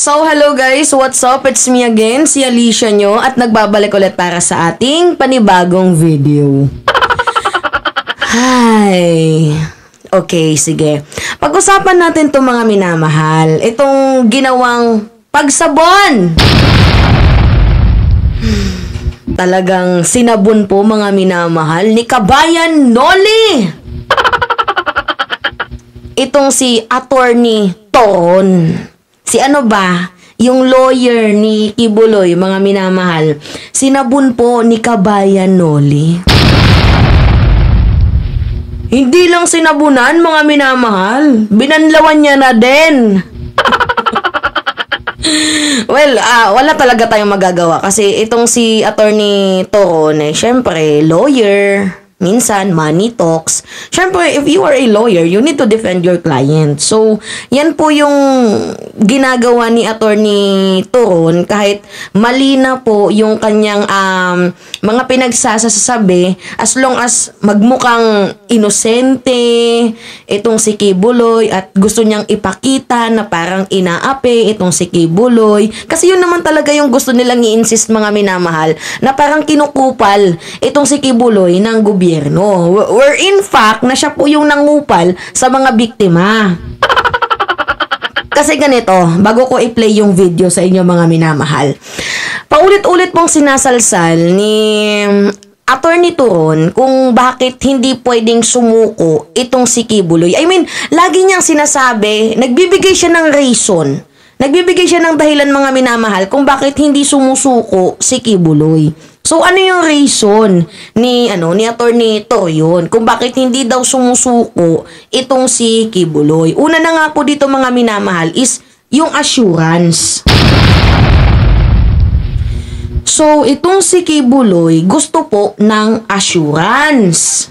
So, hello guys, what's up? It's me again, si Alicia nyo, at nagbabalik ulit para sa ating panibagong video. Hi! Okay, sige. Pag-usapan natin itong mga minamahal. Itong ginawang pagsabon. Talagang sinabon po mga minamahal ni Kabayan Noli. Itong si Attorney Toron. Si ano ba? Yung lawyer ni Kibuloy, mga minamahal. Sinabon po ni Kabayan Noli. Hindi lang sinabunan, mga minamahal. Binanlawan niya na din. Well, wala talaga tayong magagawa. Kasi itong si Attorney Toron, syempre, lawyer. Minsan, money talks. Siyempre, if you are a lawyer, you need to defend your client. So, yan po yung ginagawa ni Attorney Toron kahit mali na po yung kanyang mga pinagsasasabi as long as magmukhang inosente itong si Kibuloy at gusto niyang ipakita na parang inaapi itong si Kibuloy. Kasi yun naman talaga yung gusto nilang i-insist mga minamahal na parang kinukupal itong si Kibuloy ng gobyerno. Where in fact, na siya po yung nangupal sa mga biktima. Kasi ganito, bago ko i-play yung video sa inyo mga minamahal, paulit-ulit pong sinasalsal ni Attorney Toron kung bakit hindi pwedeng sumuko itong si Kibuloy. I mean, lagi niyang sinasabi, nagbibigay siya ng reason. Nagbibigay siya ng dahilan mga minamahal kung bakit hindi sumusuko si Kibuloy. So, ano yung reason ni Attorney Toron kung bakit hindi daw sumusuko itong si Kibuloy? Una na nga po dito mga minamahal is yung assurance. So, itong si Kibuloy gusto po ng assurance.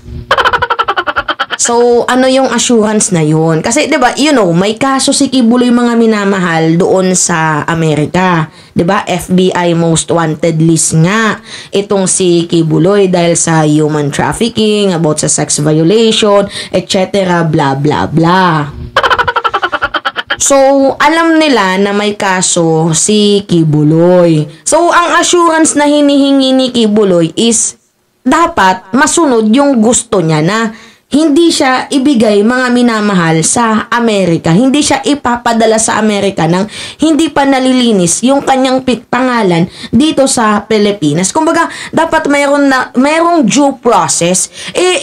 So, ano yung assurance na yun? Kasi, di ba, may kaso si Kibuloy mga minamahal doon sa Amerika. Di ba? FBI Most Wanted list nga itong si Kibuloy dahil sa human trafficking, about sa sex violation, etc. blah, blah, blah. So, alam nila na may kaso si Kibuloy. So, ang assurance na hinihingi ni Kibuloy is dapat masunod yung gusto niya na hindi siya ibigay mga minamahal sa Amerika. Hindi siya ipapadala sa Amerika nang hindi pa nalilinis yung kanyang pangalan dito sa Pilipinas. Kumbaga, dapat mayroong due process.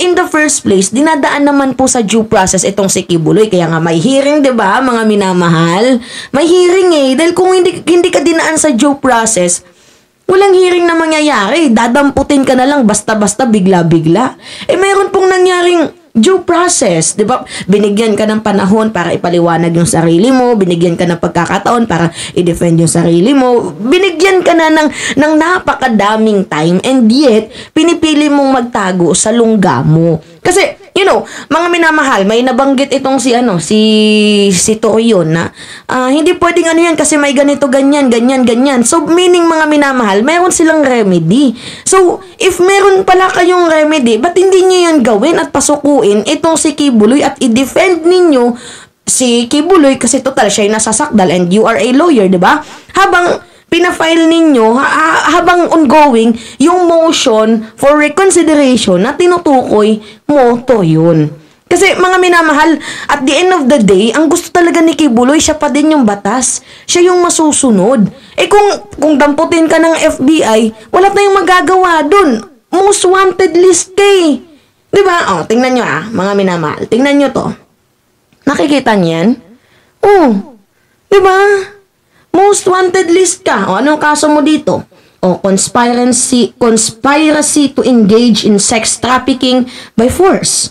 In the first place, dinadaan naman po sa due process itong si Kibuloy. Kaya nga may hearing, 'di ba, mga minamahal? May hearing dahil kung hindi ka dinaan sa due process, walang hearing na mangyayari. Dadamputin ka na lang basta-basta, bigla-bigla. Mayroon pong nangyaring due process, di ba? Binigyan ka ng panahon para ipaliwanag yung sarili mo, binigyan ka ng pagkakataon para i-defend yung sarili mo, binigyan ka na ng napakadaming time, and yet, pinipili mong magtago sa lungga mo. Kasi, mga minamahal, may nabanggit itong si Torion na hindi pwedeng yan kasi may ganito, ganyan. So, meaning mga minamahal, meron silang remedy. So, if meron pala kayong remedy, ba't hindi nyo yan gawin at pasukuin itong si Kibuloy at i-defend ninyo si Kibuloy kasi total siya yung nasasakdal and you are a lawyer, di ba? Habang pinafile ninyo, habang ongoing, yung motion for reconsideration na tinutukoy mo to yun. Kasi mga minamahal, at the end of the day, ang gusto talaga ni Kibuloy, siya pa din yung batas. Siya yung masusunod. Kung damputin ka ng FBI, wala tayong magagawa dun. Most wanted list kay. Diba? Tingnan nyo mga minamahal. Tingnan nyo to. Nakikita niyan? Diba? Most wanted list ka. Anong kaso mo dito? Conspiracy to engage in sex trafficking by force.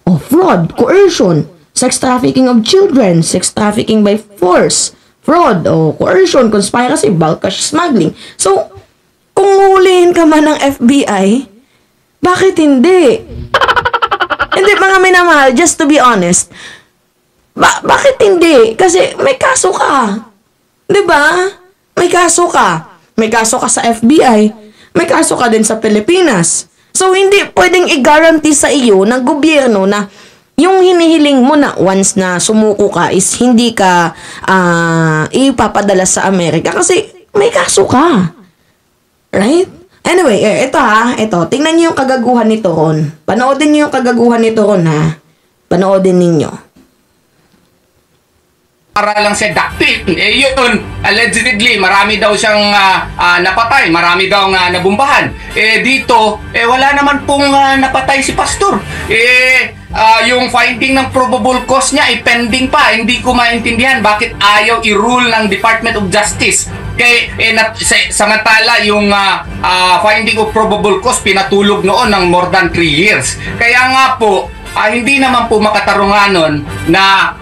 Fraud, coercion, sex trafficking of children, sex trafficking by force, fraud, coercion, conspiracy, bulk cash smuggling. So, kung hulihin ka man ng FBI, bakit hindi? Hindi, mga minamahal, just to be honest, bakit hindi? Kasi may kaso ka. Diba? May kaso ka. May kaso ka sa FBI. May kaso ka din sa Pilipinas. So, hindi pwedeng i-guarantee sa iyo ng gobyerno na yung hinihiling mo na once na sumuko ka is hindi ka ipapadala sa Amerika kasi may kaso ka. Right? Anyway, ito. Tingnan niyo yung kagaguhan nito, Ron. Panoodin niyo yung kagaguhan nito, Ron, ha? Panoodin ninyo. Para lang siya daktil. Yun, allegedly, marami daw siyang napatay. Marami daw nabumbahan. Dito, wala naman pong napatay si Pastor. Yung finding ng probable cause niya pending pa. Hindi ko maintindihan bakit ayaw i-rule ng Department of Justice. Samantala yung finding of probable cause pinatulog noon ng more than 3 years. Kaya nga po, hindi naman po makatarunganon na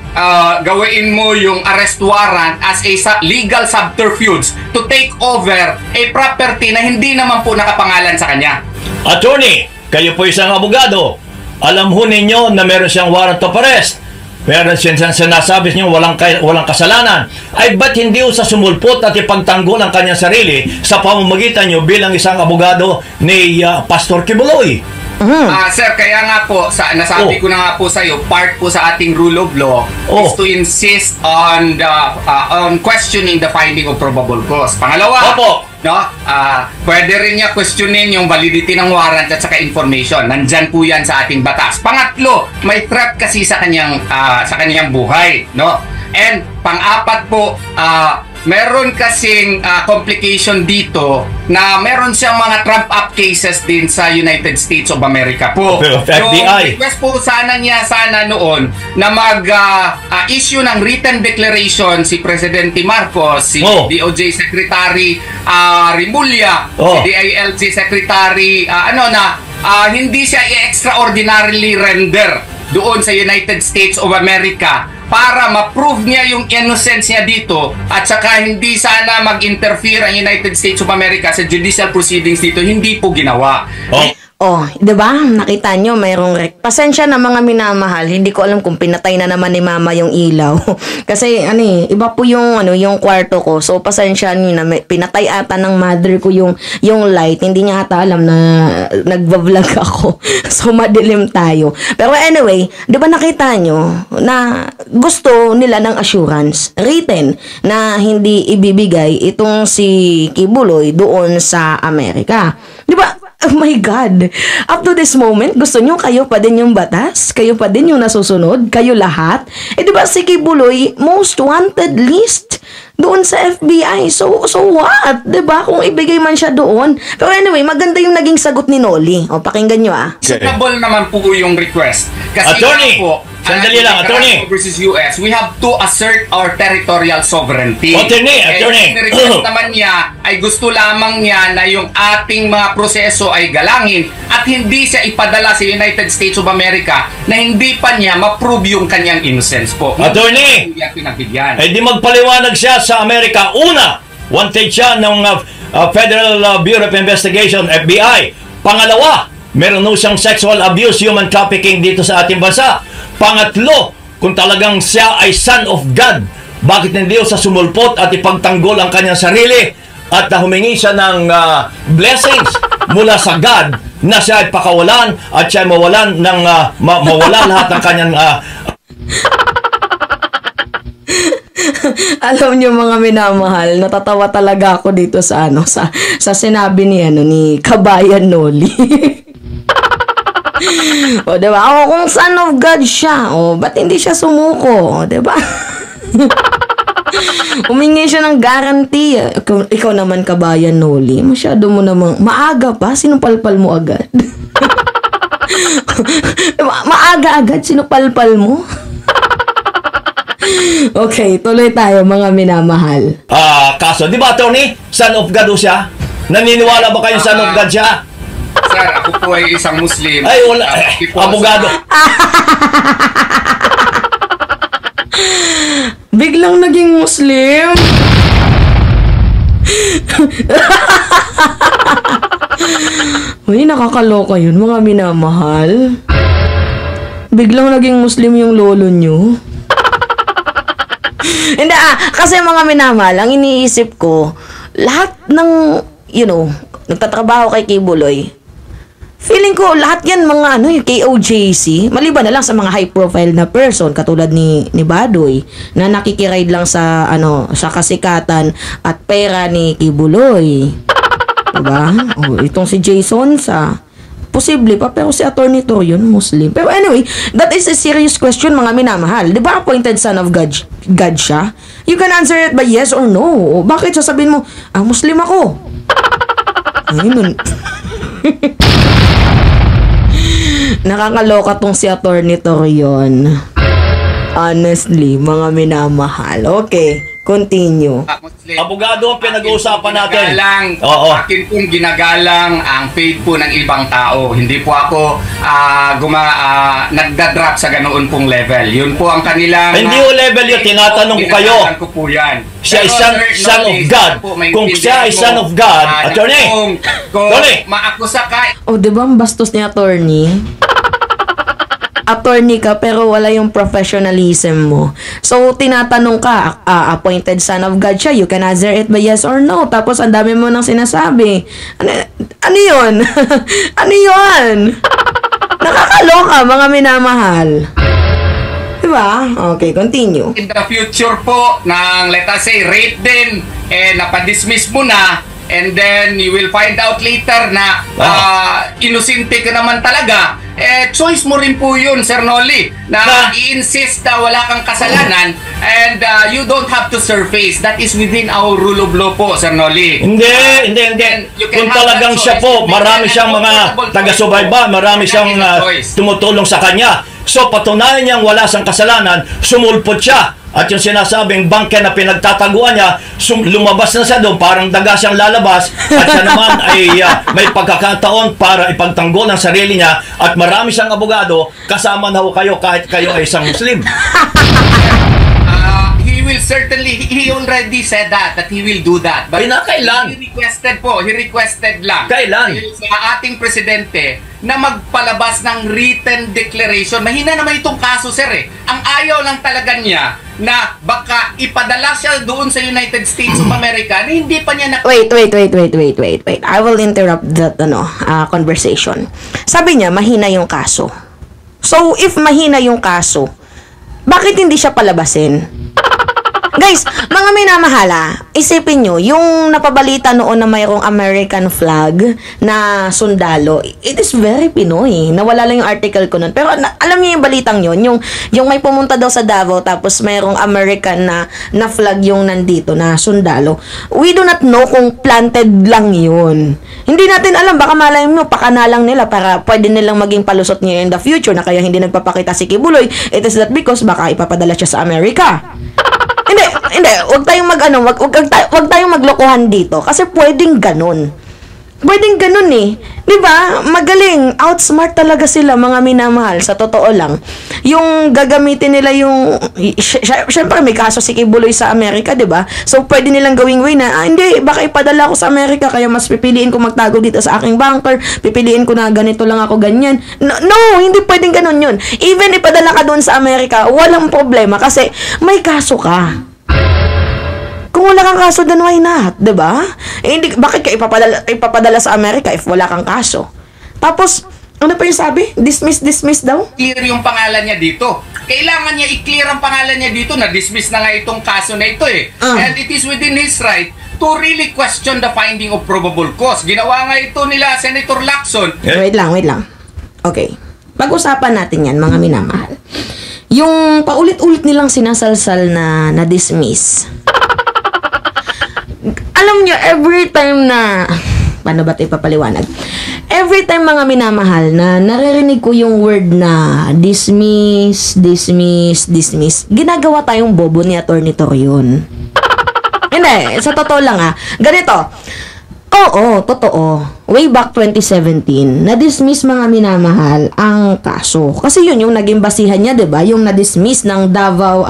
gawin mo yung arrest warrant as a legal subterfuge to take over a property na hindi naman po nakapangalan sa kanya. Attorney, kayo po isang abogado. Alam ho ninyo na meron siyang warrant of arrest. Meron siyang sinasabi niyo walang kasalanan. Ay ba't hindi ho sa sumulpot at ipagtanggol ang kanyang sarili sa pamamagitan niyo bilang isang abogado ni Pastor Kibuloy? Sir, kaya nga po, nasabi ko na nga po sa iyo, part po sa ating rule of law is to insist on questioning the finding of probable cause. Pangalawa, pwede rin niya questionin yung validity ng warrant at saka information. Nandyan po yan sa ating batas. Pangatlo, may threat kasi sa kanyang buhay, no? And pang-apat po, meron kasing complication dito na meron siyang mga trump-up cases din sa United States of America po. FBI. Yung request po sana noon na mag-issue ng written declaration si Presidente Marcos, si DOJ Secretary Rimulya, si DILG Secretary hindi siya i-extraordinarily render doon sa United States of America para ma-prove niya yung innocence niya dito at saka hindi sana mag-interfere ang United States of America sa judicial proceedings dito, hindi po ginawa. Di ba? Nakita nyo, mayroong pasensya na mga minamahal. Hindi ko alam kung pinatay na naman ni Mama yung ilaw. Kasi iba po yung yung kwarto ko. So pasensya niyo na pinatay ata ng mother ko yung light. Hindi niya ata alam na nagva-vlog ako. So madilim tayo. Pero anyway, di ba nakita nyo na gusto nila ng assurance written na hindi ibibigay itong si Kibuloy doon sa Amerika. Di ba? Oh my God. Up to this moment, gusto nyo kayo pa din yung batas? Kayo pa din yung nasusunod? Kayo lahat? Diba si Kibuloy, most wanted list doon sa FBI. So what? Diba? Kung ibigay man siya doon. Pero anyway, maganda yung naging sagot ni Noli. Pakinggan nyo Acceptable naman po yung request. Kasi Attorney! po, Sandali lang, Attorney. Versus US, we have to assert our territorial sovereignty. Attorney. Request naman niya ay gusto lamang niya na yung ating mga proseso ay galangin at hindi siya ipadala sa United States of America na hindi pa niya ma-prove yung kanyang innocence po. Attorney! Hindi niya pinagbigyan. Di magpaliwanag siya sa Amerika. Una, wanted siya ng Federal Bureau of Investigation, FBI. Pangalawa, meron siyang sexual abuse, human trafficking dito sa ating bansa. Pangatlo, kung talagang siya ay son of God, bakit hindi sa sumulpot at ipagtanggol ang kanyang sarili at humingi siya ng blessings mula sa God na siya ay pakawalan at siya ay mawalan ng mawala lahat ng kanyang Alam niyo mga minamahal, natatawa talaga ako dito sa sa sinabi ni Kabayan Noli. Diba? Kung son of God siya, ba't hindi siya sumuko? Diba? Humingi siya ng guarantee. Ikaw naman, Kabayan Noli, masyado mo namang maaga pa, sinupalpal mo agad. Maaga agad, sinupalpal mo. Okay, tuloy tayo mga minamahal. Kaso, di ba, Tony? Son of God siya? Naniniwala ba kayong son of God siya? Sir, ako po ay isang Muslim. Ay, wala. Abogado. Biglang naging Muslim. Uy, nakakaloka yun, mga minamahal. Biglang naging Muslim yung lolo nyo. Hindi kasi mga minamahal, ang iniisip ko, lahat ng, nagtatrabaho kay Kibuloy, Feeling ko lahat yan mga yung KOJC, maliban na lang sa mga high profile na person katulad ni Badoy na nakikiride lang sa sa kasikatan at pera ni Kibuloy. Diba? Itong si Jason sa posible pa, pero si Attorney Torion Muslim. Pero anyway, that is a serious question, mga minamahal. Di ba appointed son of God siya? You can answer it by yes or no. Bakit sasabihin mo, Muslim ako? Ayun. Nakakaloka tong si Attorney Torion. Honestly, mga minamahal. Okay, continue. Abogado ang pinag-uusapan natin. Akin pong ginagalang ang faith po ng ibang tao. Hindi po ako nagdadrop sa ganoon pong level. Yun po ang kanilang... Hindi o level yun, tinatanong ko kayo. Ko po yan. Siya ay son of God. Kung siya ay son of God, attorney, kung maakusa ka... Diba ang bastos ni attorney? Attorney ka pero wala yung professionalism mo. So, tinatanong ka, appointed son of God siya, you can answer it by yes or no. Tapos, ang dami mo nang sinasabi. Ano yun? Ano yun? Nakakaloka, mga minamahal. Diba? Okay, continue. In the future po, let us say, rape din, napadismiss mo na, and then you will find out later na inosente ka naman talaga, choice mo rin po yun, Sir Noli, na i-insist na wala kang kasalanan and you don't have to surface. That is within our rule of law po, Sir Noli. Hindi. Kung talagang siya po, marami siyang mga taga-subayba, marami siyang tumutulong sa kanya. So, patunayan niyang wala siyang kasalanan, sumulpot siya. At yung sinasabing bangke na pinagtataguan niya, lumabas na siya doon, parang daga siyang lalabas, at siya naman ay may pagkakataon para ipagtanggol ang sarili niya, at marami siyang abogado, kasama na ho kayo kahit kayo ay isang Muslim. He will certainly, he already said that he will do that. But kailan? He requested lang. Kailan? Sa ating presidente na magpalabas ng written declaration. Mahina naman itong kaso, sir Ang ayaw lang talaga niya na baka ipadala siya doon sa United States of America na hindi pa niya Wait. I will interrupt that conversation. Sabi niya, mahina yung kaso. So, if mahina yung kaso, bakit hindi siya palabasin? Guys, mga minamahala, isipin nyo, yung napabalita noon na mayroong American flag na sundalo, it is very Pinoy. Nawala lang yung article ko nun. Pero alam niyo yung balitang yun, yung may pumunta daw sa Davao tapos mayroong American na flag yung nandito na sundalo. We do not know kung planted lang yun. Hindi natin alam, baka malay mo, pakanalang nila para pwede nilang maging palusot niya in the future na kaya hindi nagpapakita si Kibuloy. It is that because baka ipapadala siya sa Amerika. Hindi, wag tayong wag tayong maglokohan dito kasi pwedeng ganun. Pwedeng ganun 'Di ba? Magaling, outsmart talaga sila, mga minamahal, sa totoo lang. Yung gagamitin nila yung syempre may kaso si Kibuloy sa Amerika, 'di ba? So pwede nilang gawing way na hindi, baka ipadala ko sa Amerika kaya mas pipiliin ko magtago dito sa aking bunker, pipiliin ko na ganito lang ako ganyan. No, hindi pwedeng ganun 'yun. Even ipadala ka doon sa Amerika, walang problema kasi may kaso ka. Kung wala kang kaso, then why not? Diba? Hindi, bakit ka ipapadala sa Amerika if wala kang kaso? Tapos, ano pa yung sabi? Dismiss daw? Clear yung pangalan niya dito. Kailangan niya i-clear ang pangalan niya dito na dismiss na nga itong kaso na ito And it is within his right to really question the finding of probable cause. Ginawa nga ito nila Senator Lacson. Wait lang. Okay. Pag-usapan natin yan, mga minamahal. Yung paulit-ulit nilang sinasalsal na dismiss. Alam niyo, every time na... Paano ba ito ipapaliwanag? Every time, mga minamahal, na naririnig ko yung word na dismiss, ginagawa tayong bobo ni Attorney Torion. Hindi, sa totoo lang ganito. Oo, totoo. Way back 2017, na-dismiss, mga minamahal, ang kaso. Kasi yun yung naging basihan niya, 'di ba? Yung na-dismiss ng Davao,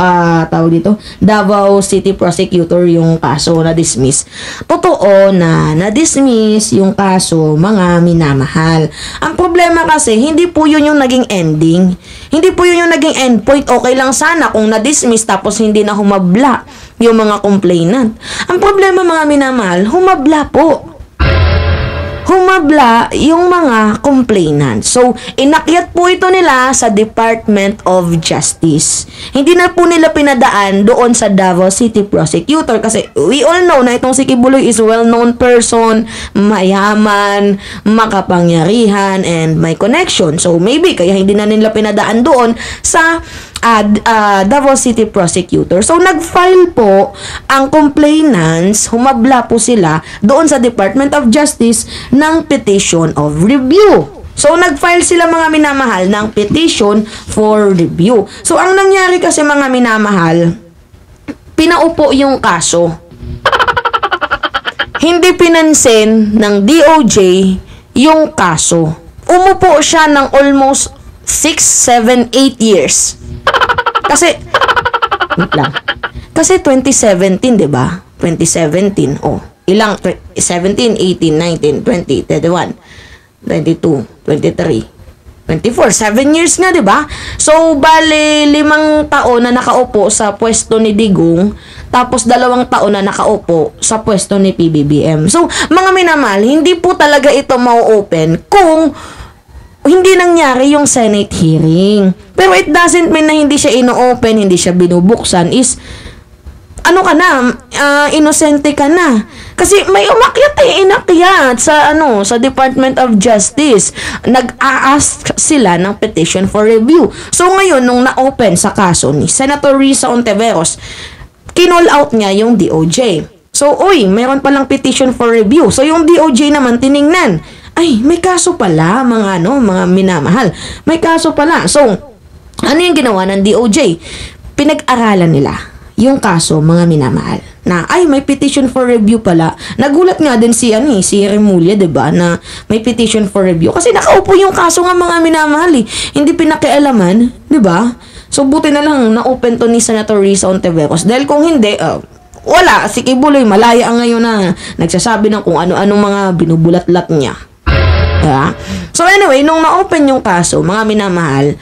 Davao City Prosecutor yung kaso na-dismiss. Totoo na na-dismiss yung kaso, mga minamahal. Ang problema kasi, hindi po yun yung naging ending. Hindi po yun yung naging endpoint. Okay lang sana kung na-dismiss tapos hindi na humabla yung mga complainant. Ang problema, mga minamahal, humabla po. humabla yung mga complainants. So, inakyat po ito nila sa Department of Justice. Hindi na po nila pinadaan doon sa Davao City Prosecutor kasi we all know na itong si Kibuloy is well-known person, mayaman, makapangyarihan, and may connection. So, maybe kaya hindi na nila pinadaan doon sa Davao City Prosecutor. So, nag-file po ang complainants, humabla po sila doon sa Department of Justice ng petition of review. So, nag-file sila mga minamahal ng petition for review. So, ang nangyari kasi mga minamahal, pinaupo yung kaso. Hindi pinansin ng DOJ yung kaso. Umupo siya ng almost 6, 7, 8 years. Kasi, wait lang. Kasi 2017, di ba? 2017, ilang? 17, 18, 19, 20, 21, 22, 23, 24, 7 years nga, di ba? So, bale, 5 taon na nakaupo sa pwesto ni Digong, tapos 2 taon na nakaupo sa pwesto ni PBBM. So, mga minamahal, hindi po talaga ito mau-open kung hindi nangyari yung Senate hearing. Pero it doesn't mean na hindi siya ino-open, hindi siya binubuksan, is ano ka na, inosente ka na. Kasi may inakyat sa sa Department of Justice. Nag-a-ask sila ng petition for review. So ngayon nung na-open sa kaso ni Senator Risa Ontiveros, kinall out niya yung DOJ. So, mayroon palang petition for review. So yung DOJ naman tiningnan, ay, may kaso pala, mga minamahal. May kaso pala. So, ano yung ginawa ng DOJ? Pinag-aralan nila yung kaso, mga minamahal. Na, may petition for review pala. Nagulat nga din si Remulla, diba, na may petition for review. Kasi nakaupo yung kaso nga, mga minamahal, eh. Hindi pinakialaman, diba? So, buti na lang na-open to ni Senator Risa Ontiveros. Dahil kung hindi, wala. Si Kibuloy, malaya ngayon na nagsasabi ng kung ano-ano mga binubulat-lat niya. Yeah. So anyway, nung na-open yung kaso, mga minamahal,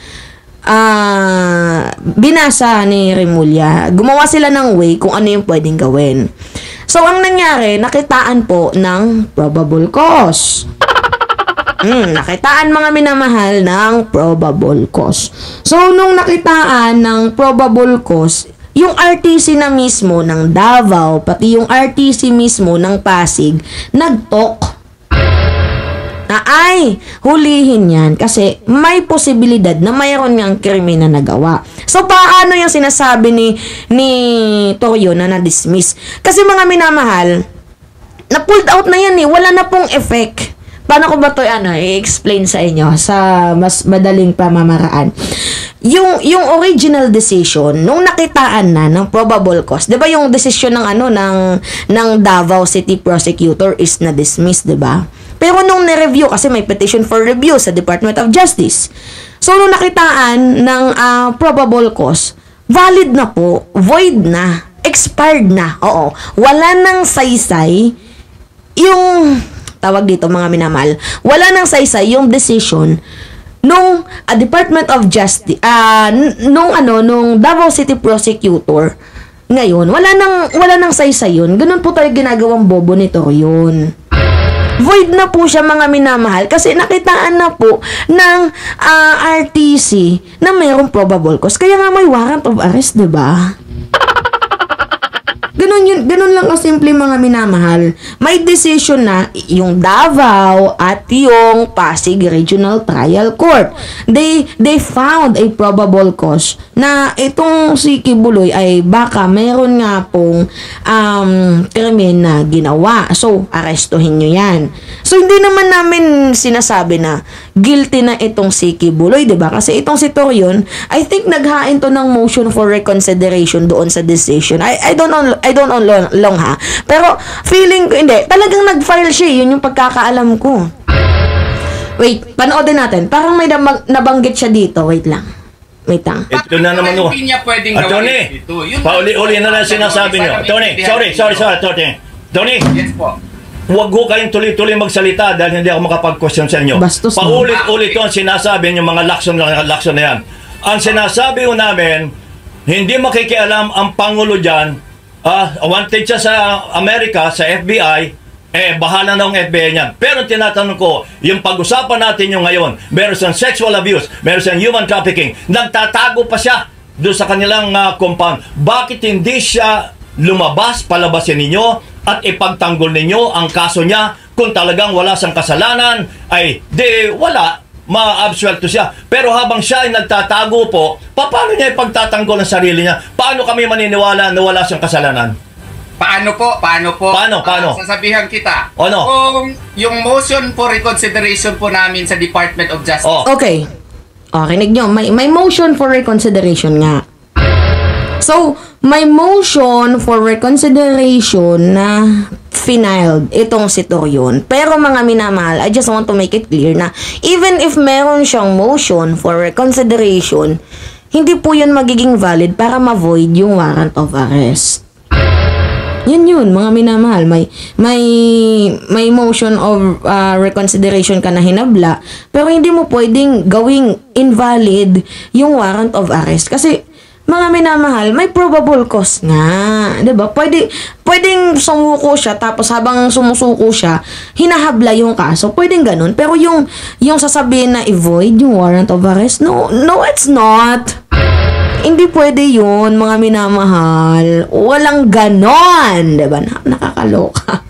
binasa ni Remulla, gumawa sila ng way kung ano yung pwedeng gawin. So ang nangyari, nakitaan po ng probable cause. Nakitaan mga minamahal ng probable cause. So nung nakitaan ng probable cause, yung RTC na mismo ng Davao, pati yung RTC mismo ng Pasig, nag-talk na hulihin yan kasi may posibilidad na mayroon niyang krimen na nagawa. So, paano yung sinasabi ni Toyo na na-dismiss? Kasi mga minamahal, na-pulled out na yan wala na pong effect. Paano ko ba ito i-explain sa inyo sa mas madaling pamamaraan? Yung original decision nung nakitaan na ng probable cause, 'di ba yung decision ng Davao City Prosecutor is na dismiss, 'di ba? Pero nung na-review, kasi may petition for review sa Department of Justice. So, nung nakitaan ng probable cause, valid na po, void na, expired na, wala nang saysay yung, tawag dito mga minamahal, wala nang saysay yung decision nung Department of Justice, nung Davao City Prosecutor. Ngayon, wala nang saysay yun. Ganun po tayo ginagawang bobo nito yun. Void na po siya mga minamahal kasi nakitaan na po ng RTC na mayroong probable cause. Kaya nga may warrant of arrest, diba? Ganun lang kasimple mga minamahal. May decision na yung Davao at yung Pasig Regional Trial Court. They found a probable cause na itong si Kibuloy ay baka meron nga pong krimen na ginawa. So, arestuhin nyo yan. So, hindi naman namin sinasabi na guilty na itong si Kibuloy, diba? Kasi itong si Torion, I think naghain to ng motion for reconsideration doon sa decision. I don't know long ha. Pero feeling ko hindi. Talagang nag-file siya. Yun yung pagkakaalam ko. Wait, panoodin natin. Parang may nabanggit siya dito. Wait lang. Ito na naman ako. Hindi niya pwedeng gawin ito. Pauli-uli na lang sinasabi niyo. Tony, sorry. Tony. Yes po. Huwag ko kayong tuloy-tuloy magsalita dahil hindi ako makapag-question sa inyo. Paulit-ulit ang sinasabi yung mga lakson na yan. Ang sinasabi ko namin, hindi makikialam ang Pangulo dyan. Wanted siya sa Amerika, sa FBI, bahala na ng FBI niyan. Pero tinatanong ko, yung pag-usapan natin yung ngayon, meron siyang sexual abuse, meron siyang human trafficking, nagtatago pa siya doon sa kanilang compound. Bakit hindi siya lumabas, palabasin ninyo at ipagtanggol ninyo ang kaso niya? Kung talagang wala siyang kasalanan, ay di wala, ma-absuelto siya. Pero habang siya ay nagtatago po, paano niya ipagtatanggol ang sarili niya? Paano kami maniniwala na wala siyang kasalanan? Paano po? Paano? Sasabihan kita. Ano? Kung yung motion for reconsideration po namin sa Department of Justice. Okay. Kinig nyo. May motion for reconsideration nga. So, may motion for reconsideration na finaled itong si Torion. Pero mga minamahal, I just want to make it clear na even if meron siyang motion for reconsideration, hindi po yun magiging valid para ma-void yung warrant of arrest. Yun, mga minamahal. May motion of reconsideration ka na hinabla, pero hindi mo pwedeng gawing invalid yung warrant of arrest. Kasi, mga minamahal, may probable cause nga. Diba? Pwedeng sumuko siya, tapos habang sumusuko siya, hinahabla yung kaso. Pwedeng ganun. Pero yung sasabihin na i-void yung warrant of arrest, no, it's not. Hindi pwede yun, mga minamahal. Walang ganon. Diba? Nakakaloka.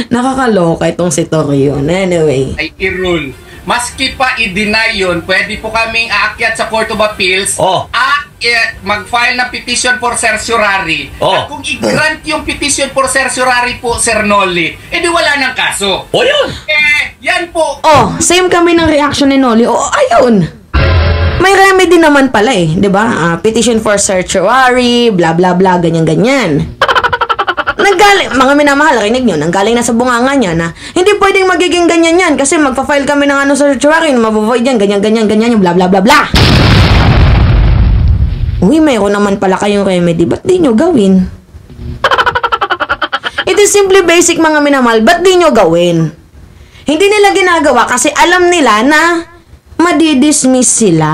Nakakaloka itong si Torion. Anyway. Ay i-rule. Maski pa i-deny yun, pwede po kaming aakyat sa Court of Appeals at mag-file ng petition for certiorari. At kung i-grant yung petition for certiorari po, Sir Noli, edi wala ng kaso. Yun! Yan po. Same kami ng reaction ni Noli. Ayun. May remedy naman pala di ba? Petition for certiorari, blah blah blah, ganyan-ganyan. Mga minamahal, rinig nyo, nanggaling na sa bunganga niya na hindi pwedeng magiging ganyan yan kasi magpa-file kami ng certiorari, mabuvoid yan, ganyan, yung blah blah blah blah. Uy, mayroon naman pala kayong remedy, ba't di nyo gawin? It is simply basic, mga minamahal, ba't di nyo gawin? Hindi nila ginagawa kasi alam nila na madidismiss sila.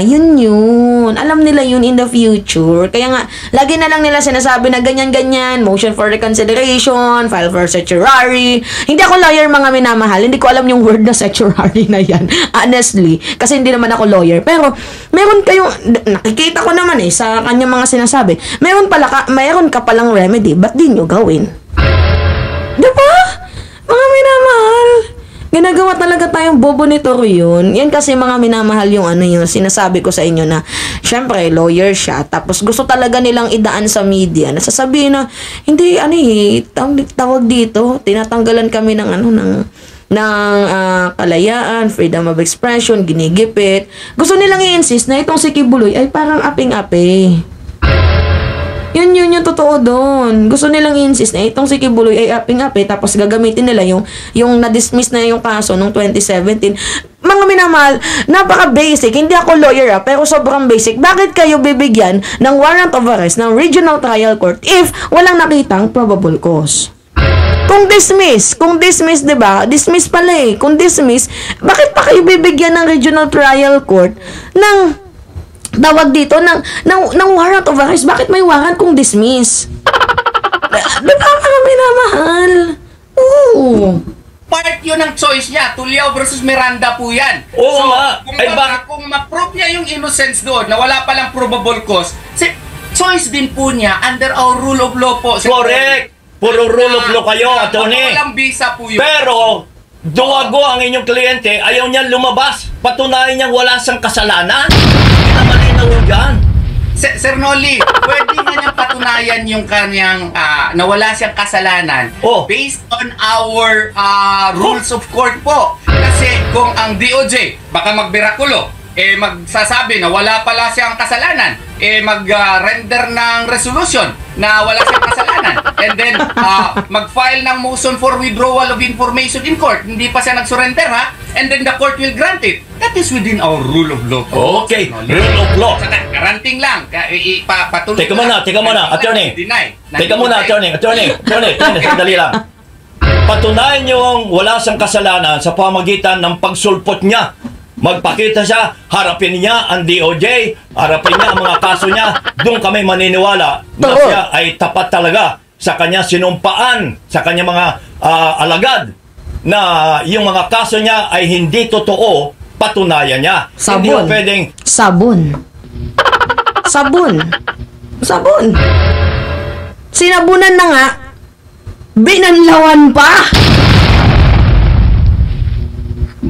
Yun. Alam nila yun in the future. Kaya nga, lagi na lang nila sinasabi na ganyan-ganyan, motion for reconsideration, file for certiorari. Hindi ako lawyer, mga minamahal. Hindi ko alam yung word na certiorari na yan. Honestly. Kasi hindi naman ako lawyer. Pero, meron kayong, nakikita ko naman sa kanyang mga sinasabi, meron ka palang remedy. Ba't di nyo gawin? Diba? Mga minamahal. Ginagawa talaga tayong bobo ni Torion. Yan kasi, mga minamahal, yung sinasabi ko sa inyo na, syempre, lawyer siya. Tapos gusto talaga nilang idaan sa media. Nasasabihin na, hindi, tawag dito, tinatanggalan kami ng kalayaan, freedom of expression, ginigipit. Gusto nilang i-insist na itong si Kibuloy ay parang aping-api. Yun yung totoo doon. Gusto nilang i-insist na itong si Kibuloy ay aping-api, tapos gagamitin nila yung na-dismiss na yung kaso noong 2017. Mga minamahal, napaka-basic. Hindi ako lawyer pero sobrang basic. Bakit kayo bibigyan ng warrant of arrest ng Regional Trial Court if walang nakitang probable cause? Kung dismiss, diba? Dismiss pala Kung dismiss, bakit pa kayo bibigyan ng Regional Trial Court ng tawag dito ng warrant of arrest? Bakit may warrant kung dismiss? Diba, mga minamahal? Oo. Part yun ng choice niya. Tulio versus Miranda po yan. Oo nga. Kung ma-prove niya yung innocence doon na wala palang probable cause, choice din po niya under our rule of law po. Correct. Puro rule of law kayo, attorney. Walang visa po yun. Pero, duwago ang inyong kliyente, ayaw niya lumabas. Patunayan niya wala siyang kasalanan. Hindi na malinaw yan. Sir Noli, pwede niya patunayan yung kanyang na wala siyang kasalanan based on our rules of court po. Kasi kung ang DOJ baka magbirakulo, magsasabi na wala pala siyang kasalanan, mag-render ng resolution na wala siyang kasalanan, and then mag-file ng motion for withdrawal of information in court, hindi pa siya nag-surrender and then the court will grant it. That is within our rule of law. Okay, rule of law. Garanting lang. Patuloy. Teka muna, attorney. Teka muna, attorney, sandali lang. Patunayan niyo ang wala siyang kasalanan sa pamagitan ng pagsulpot niya. Magpakita siya, harapin niya ang DOJ, harapin niya ang mga kaso niya, doon kami maniniwala na siya ay tapat talaga sa kanya sinumpaan, sa kanya mga alagad, na yung mga kaso niya ay hindi totoo, patunayan niya. Sabon. Hindi mo pwedeng... Sabon. Sabon. Sabon. Sinabunan na nga, binanlawan pa.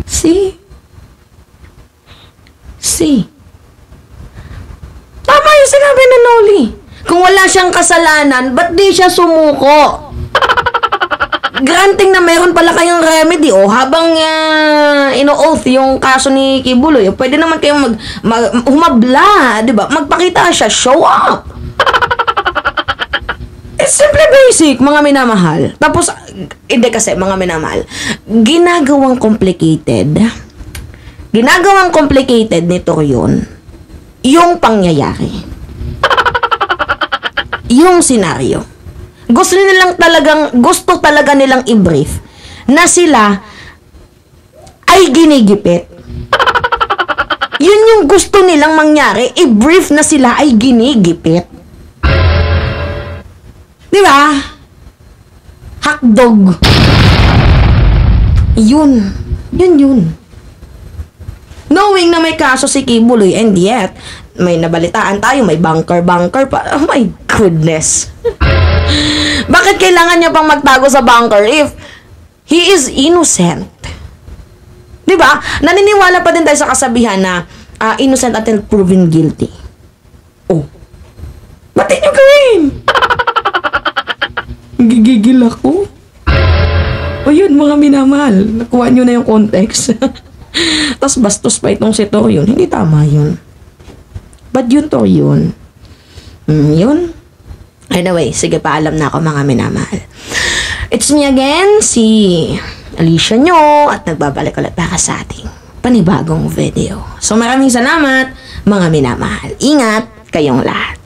See? Tama yung sinabi na Noli. Kung wala siyang kasalanan, ba't di siya sumuko? Granting na meron pala kayong remedy, habang ino-oath yung kaso ni Kibuloy, pwede naman kayong humabla, di ba? Magpakita siya, show up. It's simply basic, mga minamahal. Tapos, hindi kasi, mga minamahal, ginagawang complicated nito yun, yung pangyayari. Yung senaryo. Gusto talaga nilang i-brief na sila ay ginigipit. Yun yung gusto nilang mangyari, i-brief na sila ay ginigipit. Di ba? Hotdog. Yun. Knowing na may kaso si Kibuloy, and yet, may nabalitaan tayo, may bunker pa. Oh my goodness. Bakit kailangan niya pang magtago sa bunker if he is innocent? Diba? Naniniwala pa din tayo sa kasabihan na innocent until proven guilty. Oh. Ba't niyo gawin? Gigigil ako. O yun, mga minamahal. Nakuha nyo na yung context. Tapos bastos pa itong si Torion. Hindi tama yun. But yun, Torion. Yun. Anyway, sige, paalam na ako, mga minamahal. It's me again, si Alicia nyo, at nagbabalik ulit para sa ating panibagong video. So maraming salamat, mga minamahal. Ingat kayong lahat.